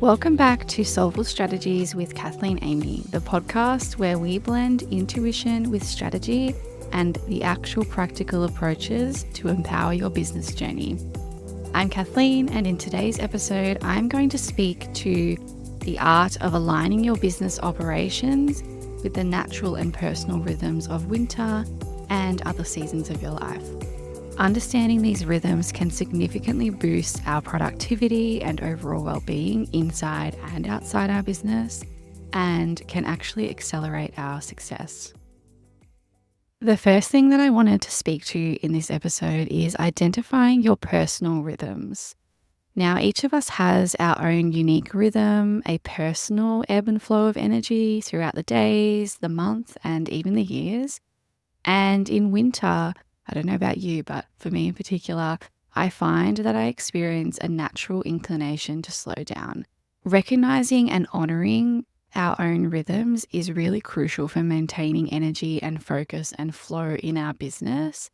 Welcome back to Soulful Strategies with Kathleen Amy, the podcast where we blend intuition with strategy and the actual practical approaches to empower your business journey. I'm Kathleen, and in today's episode, I'm going to speak to the art of aligning your business operations with the natural and personal rhythms of winter and other seasons of your life. Understanding these rhythms can significantly boost our productivity and overall well-being inside and outside our business, and can actually accelerate our success. The first thing that I wanted to speak to in this episode is identifying your personal rhythms. Now, each of us has our own unique rhythm, a personal ebb and flow of energy throughout the days, the month, and even the years. And in winter, I don't know about you, but for me in particular, I find that I experience a natural inclination to slow down. Recognizing and honoring our own rhythms is really crucial for maintaining energy and focus and flow in our business.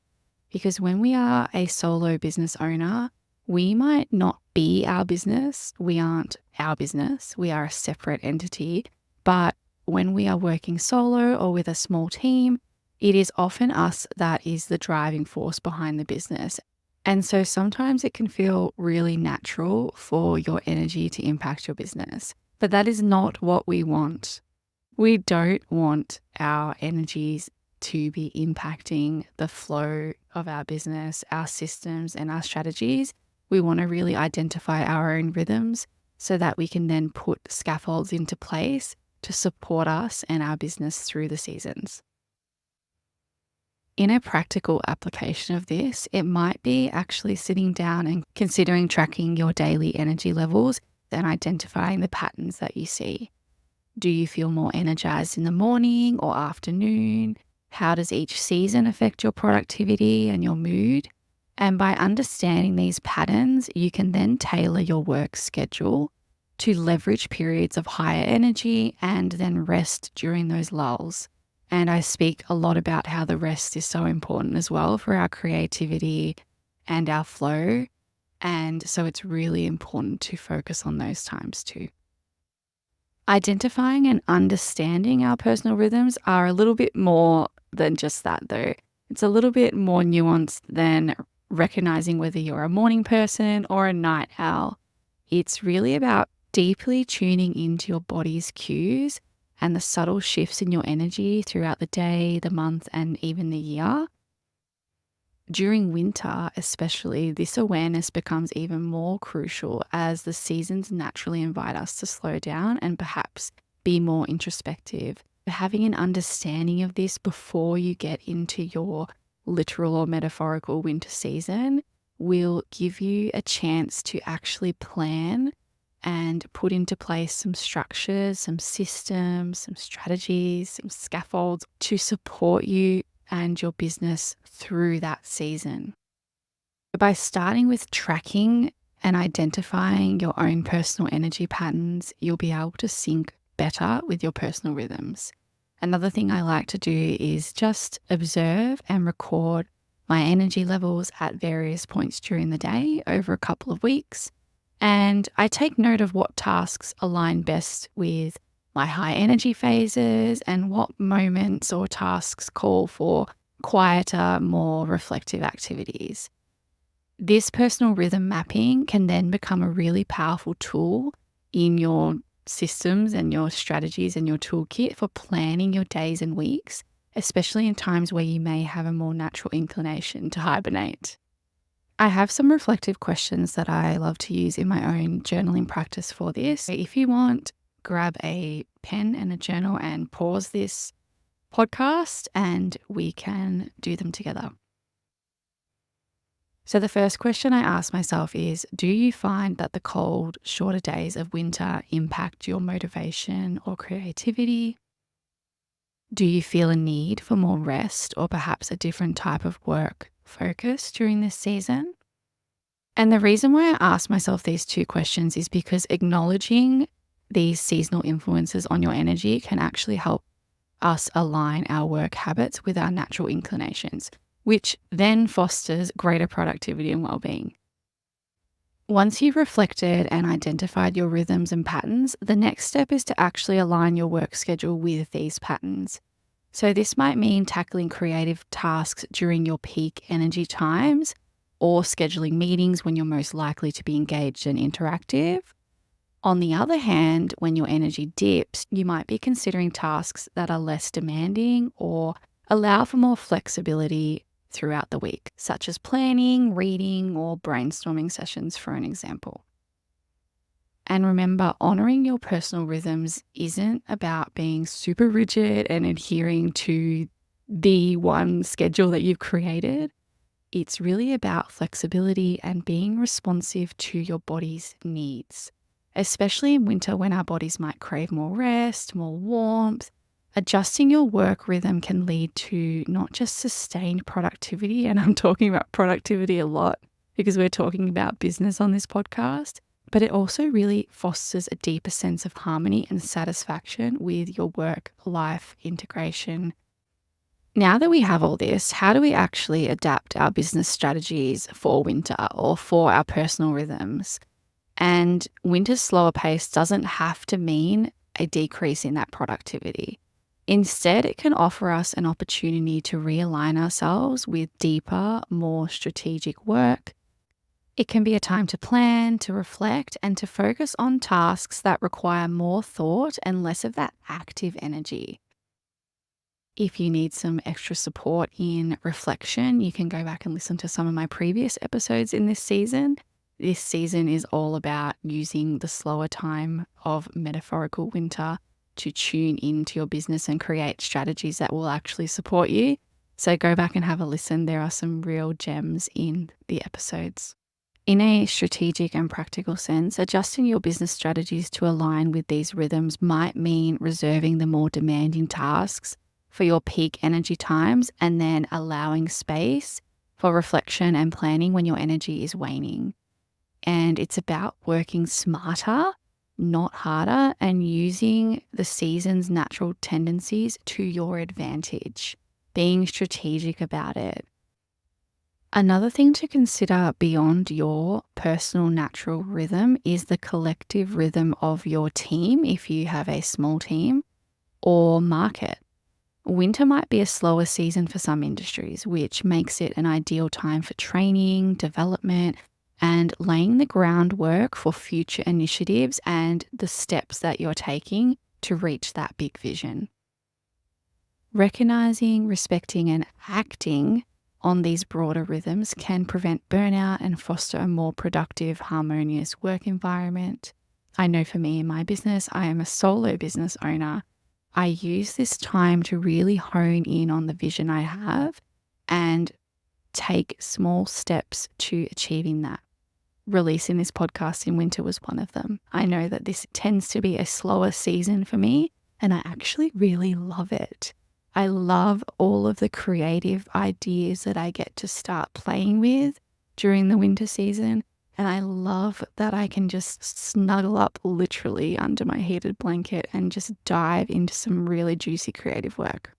Because when we are a solo business owner, we might not be our business. We aren't our business. We are a separate entity. But when we are working solo or with a small team, it is often us that is the driving force behind the business. And so sometimes it can feel really natural for your energy to impact your business. But that is not what we want. We don't want our energies to be impacting the flow of our business, our systems, and our strategies. We want to really identify our own rhythms so that we can then put scaffolds into place to support us and our business through the seasons. In a practical application of this, it might be actually sitting down and considering tracking your daily energy levels and identifying the patterns that you see. Do you feel more energized in the morning or afternoon? How does each season affect your productivity and your mood? And by understanding these patterns, you can then tailor your work schedule to leverage periods of higher energy and then rest during those lulls. And I speak a lot about how the rest is so important as well for our creativity and our flow. And so it's really important to focus on those times too. Identifying and understanding our personal rhythms are a little bit more than just that though. It's a little bit more nuanced than recognizing whether you're a morning person or a night owl. It's really about deeply tuning into your body's cues and the subtle shifts in your energy throughout the day, the month, and even the year. During winter, especially, this awareness becomes even more crucial as the seasons naturally invite us to slow down and perhaps be more introspective. Having an understanding of this before you get into your literal or metaphorical winter season will give you a chance to actually plan and put into place some structures, some systems, some strategies, some scaffolds to support you and your business through that season. By starting with tracking and identifying your own personal energy patterns, you'll be able to sync better with your personal rhythms. Another thing I like to do is just observe and record my energy levels at various points during the day over a couple of weeks. And I take note of what tasks align best with my high energy phases and what moments or tasks call for quieter, more reflective activities. This personal rhythm mapping can then become a really powerful tool in your systems and your strategies and your toolkit for planning your days and weeks, especially in times where you may have a more natural inclination to hibernate. I have some reflective questions that I love to use in my own journaling practice for this. If you want, grab a pen and a journal and pause this podcast and we can do them together. So the first question I ask myself is, do you find that the cold, shorter days of winter impact your motivation or creativity? Do you feel a need for more rest or perhaps a different type of work focus during this season? And the reason why I ask myself these two questions is because acknowledging these seasonal influences on your energy can actually help us align our work habits with our natural inclinations, which then fosters greater productivity and well-being. Once you've reflected and identified your rhythms and patterns, the next step is to actually align your work schedule with these patterns. So this might mean tackling creative tasks during your peak energy times, or scheduling meetings when you're most likely to be engaged and interactive. On the other hand, when your energy dips, you might be considering tasks that are less demanding or allow for more flexibility throughout the week, such as planning, reading, or brainstorming sessions, for an example. And remember, honoring your personal rhythms isn't about being super rigid and adhering to the one schedule that you've created. It's really about flexibility and being responsive to your body's needs, especially in winter when our bodies might crave more rest, more warmth. Adjusting your work rhythm can lead to not just sustained productivity, and I'm talking about productivity a lot because we're talking about business on this podcast, but it also really fosters a deeper sense of harmony and satisfaction with your work-life integration. Now that we have all this, how do we actually adapt our business strategies for winter or for our personal rhythms? And winter's slower pace doesn't have to mean a decrease in that productivity. Instead, it can offer us an opportunity to realign ourselves with deeper, more strategic work. It can be a time to plan, to reflect, and to focus on tasks that require more thought and less of that active energy. If you need some extra support in reflection, you can go back and listen to some of my previous episodes in this season. This season is all about using the slower time of metaphorical winter to tune into your business and create strategies that will actually support you. So go back and have a listen. There are some real gems in the episodes. In a strategic and practical sense, adjusting your business strategies to align with these rhythms might mean reserving the more demanding tasks for your peak energy times and then allowing space for reflection and planning when your energy is waning. And it's about working smarter, not harder, and using the season's natural tendencies to your advantage, being strategic about it. Another thing to consider beyond your personal natural rhythm is the collective rhythm of your team, if you have a small team, or market. Winter might be a slower season for some industries, which makes it an ideal time for training, development, and laying the groundwork for future initiatives and the steps that you're taking to reach that big vision. Recognizing, respecting, and acting on these broader rhythms can prevent burnout and foster a more productive, harmonious work environment. I know for me in my business, I am a solo business owner. I use this time to really hone in on the vision I have and take small steps to achieving that. Releasing this podcast in winter was one of them. I know that this tends to be a slower season for me, and I actually really love it. I love all of the creative ideas that I get to start playing with during the winter season. And I love that I can just snuggle up literally under my heated blanket and just dive into some really juicy creative work.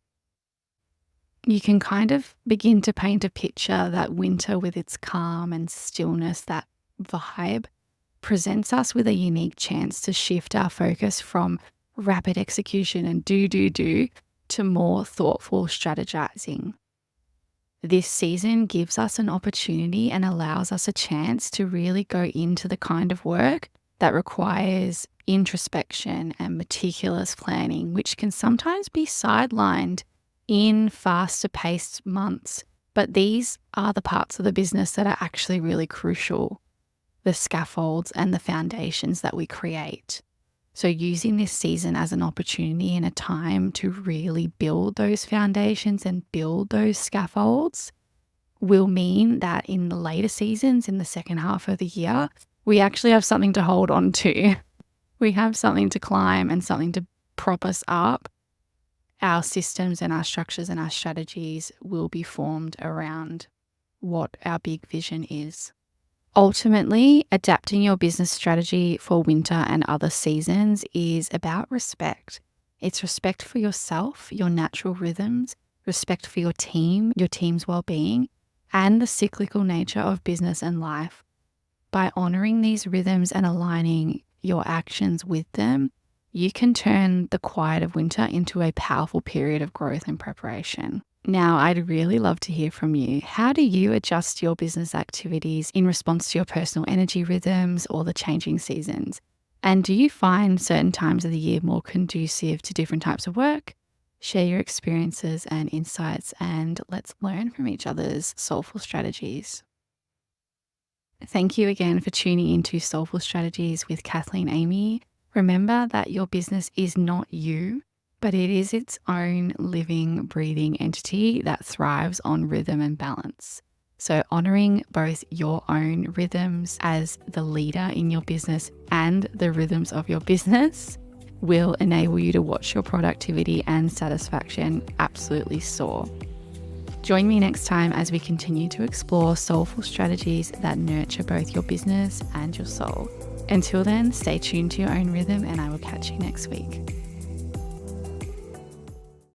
You can kind of begin to paint a picture that winter with its calm and stillness, that vibe, presents us with a unique chance to shift our focus from rapid execution and do to more thoughtful strategizing. This season gives us an opportunity and allows us a chance to really go into the kind of work that requires introspection and meticulous planning, which can sometimes be sidelined in faster paced months. But these are the parts of the business that are actually really crucial, the scaffolds and the foundations that we create. So using this season as an opportunity and a time to really build those foundations and build those scaffolds will mean that in the later seasons, in the second half of the year, we actually have something to hold on to. We have something to climb and something to prop us up. Our systems and our structures and our strategies will be formed around what our big vision is. Ultimately, adapting your business strategy for winter and other seasons is about respect. It's respect for yourself, your natural rhythms, respect for your team, your team's well-being, and the cyclical nature of business and life. By honoring these rhythms and aligning your actions with them, you can turn the quiet of winter into a powerful period of growth and preparation. Now, I'd really love to hear from you. How do you adjust your business activities in response to your personal energy rhythms or the changing seasons? And do you find certain times of the year more conducive to different types of work? Share your experiences and insights, and let's learn from each other's soulful strategies. Thank you again for tuning into Soulful Strategies with Kathleen Amy. Remember that your business is not you, but it is its own living, breathing entity that thrives on rhythm and balance. So honoring both your own rhythms as the leader in your business and the rhythms of your business will enable you to watch your productivity and satisfaction absolutely soar. Join me next time as we continue to explore soulful strategies that nurture both your business and your soul. Until then, stay tuned to your own rhythm, and I will catch you next week.